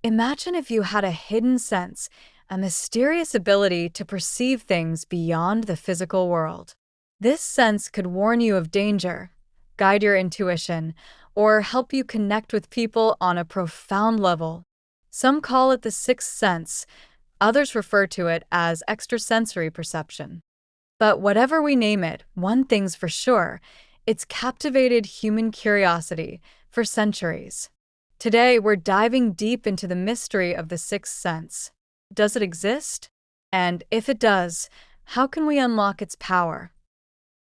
Imagine if you had a hidden sense, a mysterious ability to perceive things beyond the physical world. This sense could warn you of danger, guide your intuition, or help you connect with people on a profound level. Some call it the sixth sense, others refer to it as extrasensory perception. But whatever we name it, one thing's for sure, it's captivated human curiosity for centuries. Today, we're diving deep into the mystery of the sixth sense. Does it exist? And if it does, how can we unlock its power?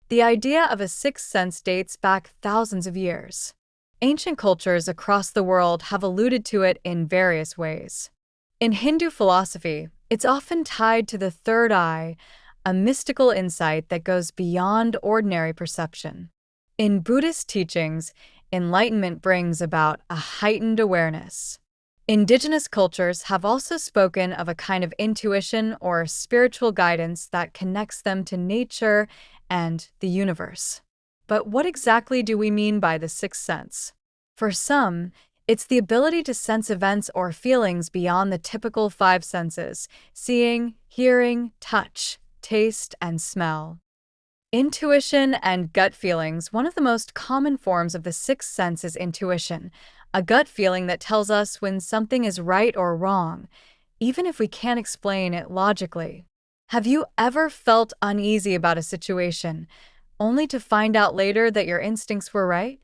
The idea of a sixth sense dates back thousands of years. Ancient cultures across the world have alluded to it in various ways. In Hindu philosophy, it's often tied to the third eye, a mystical insight that goes beyond ordinary perception. In Buddhist teachings, enlightenment brings about a heightened awareness. Indigenous cultures have also spoken of a kind of intuition or spiritual guidance that connects them to nature and the universe. But what exactly do we mean by the sixth sense? For some, it's the ability to sense events or feelings beyond the typical five senses: seeing, hearing, touch, taste, and smell. Intuition and gut feelings. One of the most common forms of the sixth sense is intuition, a gut feeling that tells us when something is right or wrong, even if we can't explain it logically. Have you ever felt uneasy about a situation, only to find out later that your instincts were right?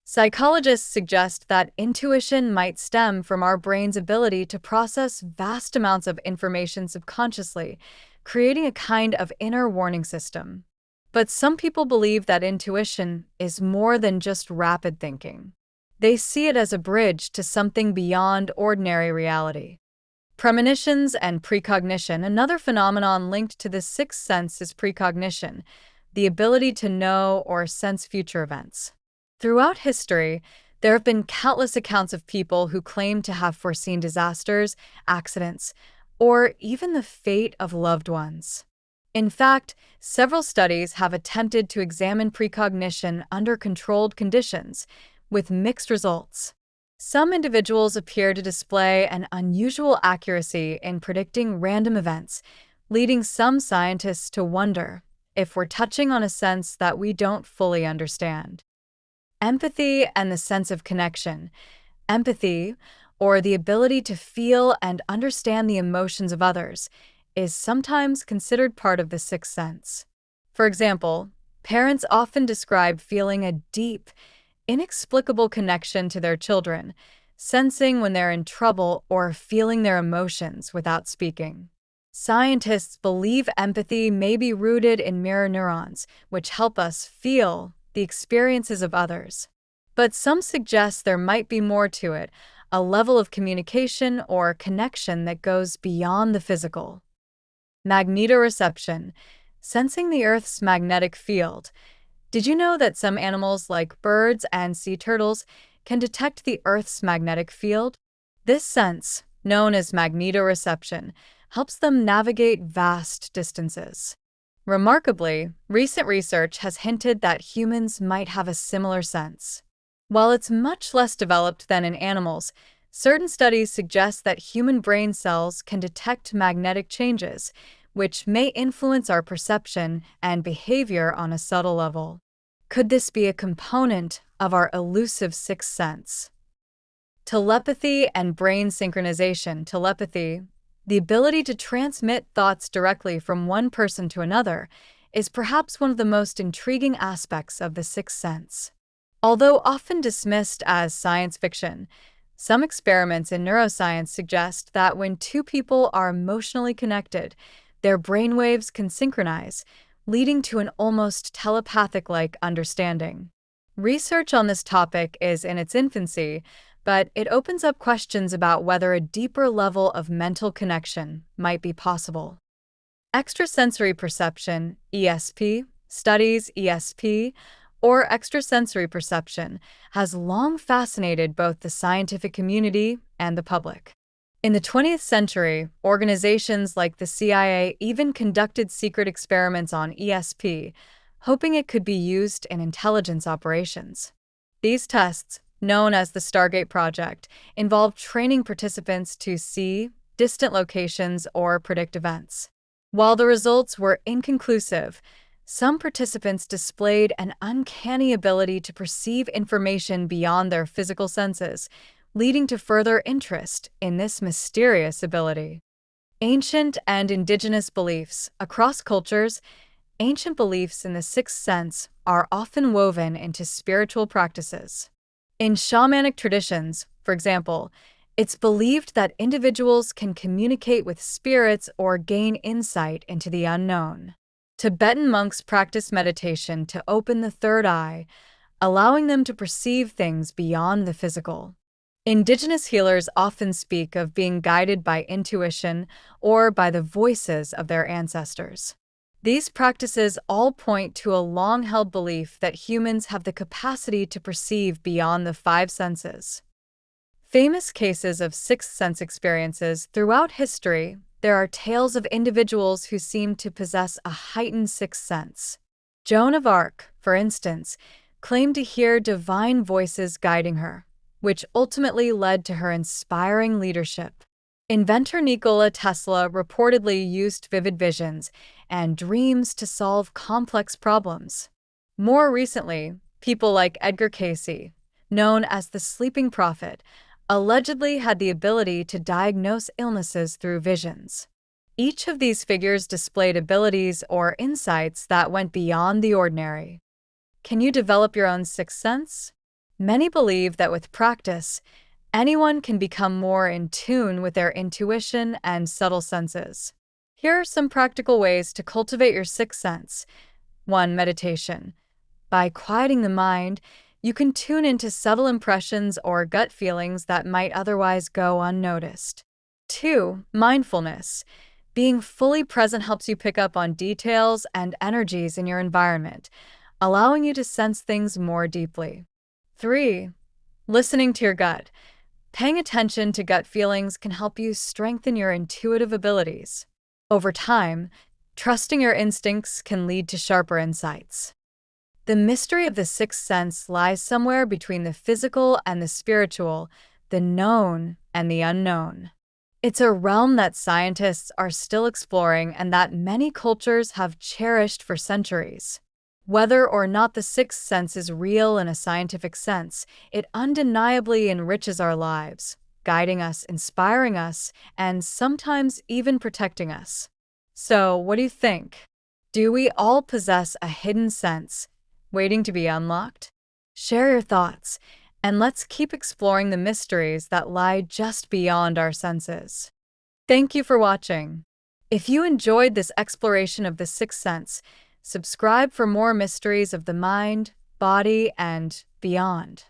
Psychologists suggest that intuition might stem from our brain's ability to process vast amounts of information subconsciously, creating a kind of inner warning system. But some people believe that intuition is more than just rapid thinking. They see it as a bridge to something beyond ordinary reality. Premonitions and precognition. Another phenomenon linked to the sixth sense is precognition, the ability to know or sense future events. Throughout history, there have been countless accounts of people who claim to have foreseen disasters, accidents, or even the fate of loved ones. In fact, several studies have attempted to examine precognition under controlled conditions, with mixed results. Some individuals appear to display an unusual accuracy in predicting random events, leading some scientists to wonder if we're touching on a sense that we don't fully understand. Empathy and the sense of connection. Empathy, or the ability to feel and understand the emotions of others, is sometimes considered part of the sixth sense. For example, parents often describe feeling a deep, inexplicable connection to their children, sensing when they're in trouble or feeling their emotions without speaking. Scientists believe empathy may be rooted in mirror neurons, which help us feel the experiences of others. But some suggest there might be more to it, a level of communication or connection that goes beyond the physical. Magnetoreception, sensing the Earth's magnetic field. Did you know that some animals, like birds and sea turtles, can detect the Earth's magnetic field? This sense, known as magnetoreception, helps them navigate vast distances. Remarkably, recent research has hinted that humans might have a similar sense. While it's much less developed than in animals, certain studies suggest that human brain cells can detect magnetic changes, which may influence our perception and behavior on a subtle level. Could this be a component of our elusive sixth sense? Telepathy and brain synchronization. Telepathy, the ability to transmit thoughts directly from one person to another, is perhaps one of the most intriguing aspects of the sixth sense. Although often dismissed as science fiction, some experiments in neuroscience suggest that when two people are emotionally connected, their brainwaves can synchronize, leading to an almost telepathic-like understanding. Research on this topic is in its infancy, but it opens up questions about whether a deeper level of mental connection might be possible. Extrasensory perception, ESP, studies ESP, or extrasensory perception, has long fascinated both the scientific community and the public. In the 20th century, organizations like the CIA even conducted secret experiments on ESP, hoping it could be used in intelligence operations. These tests, known as the Stargate Project, involved training participants to see distant locations or predict events. While the results were inconclusive, some participants displayed an uncanny ability to perceive information beyond their physical senses, leading to further interest in this mysterious ability. Ancient and indigenous beliefs. Across cultures, ancient beliefs in the sixth sense are often woven into spiritual practices. In shamanic traditions, for example, it's believed that individuals can communicate with spirits or gain insight into the unknown. Tibetan monks practice meditation to open the third eye, allowing them to perceive things beyond the physical. Indigenous healers often speak of being guided by intuition or by the voices of their ancestors. These practices all point to a long-held belief that humans have the capacity to perceive beyond the five senses. Famous cases of sixth sense experiences throughout history. There are tales of individuals who seem to possess a heightened sixth sense. Joan of Arc, for instance, claimed to hear divine voices guiding her, which ultimately led to her inspiring leadership. Inventor Nikola Tesla reportedly used vivid visions and dreams to solve complex problems. More recently, people like Edgar Cayce, known as the Sleeping Prophet, allegedly had the ability to diagnose illnesses through visions. Each of these figures displayed abilities or insights that went beyond the ordinary. Can you develop your own sixth sense? Many believe that with practice, anyone can become more in tune with their intuition and subtle senses. Here are some practical ways to cultivate your sixth sense. 1. Meditation. By quieting the mind, you can tune into subtle impressions or gut feelings that might otherwise go unnoticed. 2. Mindfulness. Being fully present helps you pick up on details and energies in your environment, allowing you to sense things more deeply. 3. Listening to your gut. Paying attention to gut feelings can help you strengthen your intuitive abilities. Over time, trusting your instincts can lead to sharper insights. The mystery of the sixth sense lies somewhere between the physical and the spiritual, the known and the unknown. It's a realm that scientists are still exploring and that many cultures have cherished for centuries. Whether or not the sixth sense is real in a scientific sense, it undeniably enriches our lives, guiding us, inspiring us, and sometimes even protecting us. So, what do you think? Do we all possess a hidden sense waiting to be unlocked? Share your thoughts, and let's keep exploring the mysteries that lie just beyond our senses. Thank you for watching. If you enjoyed this exploration of the sixth sense, subscribe for more mysteries of the mind, body, and beyond.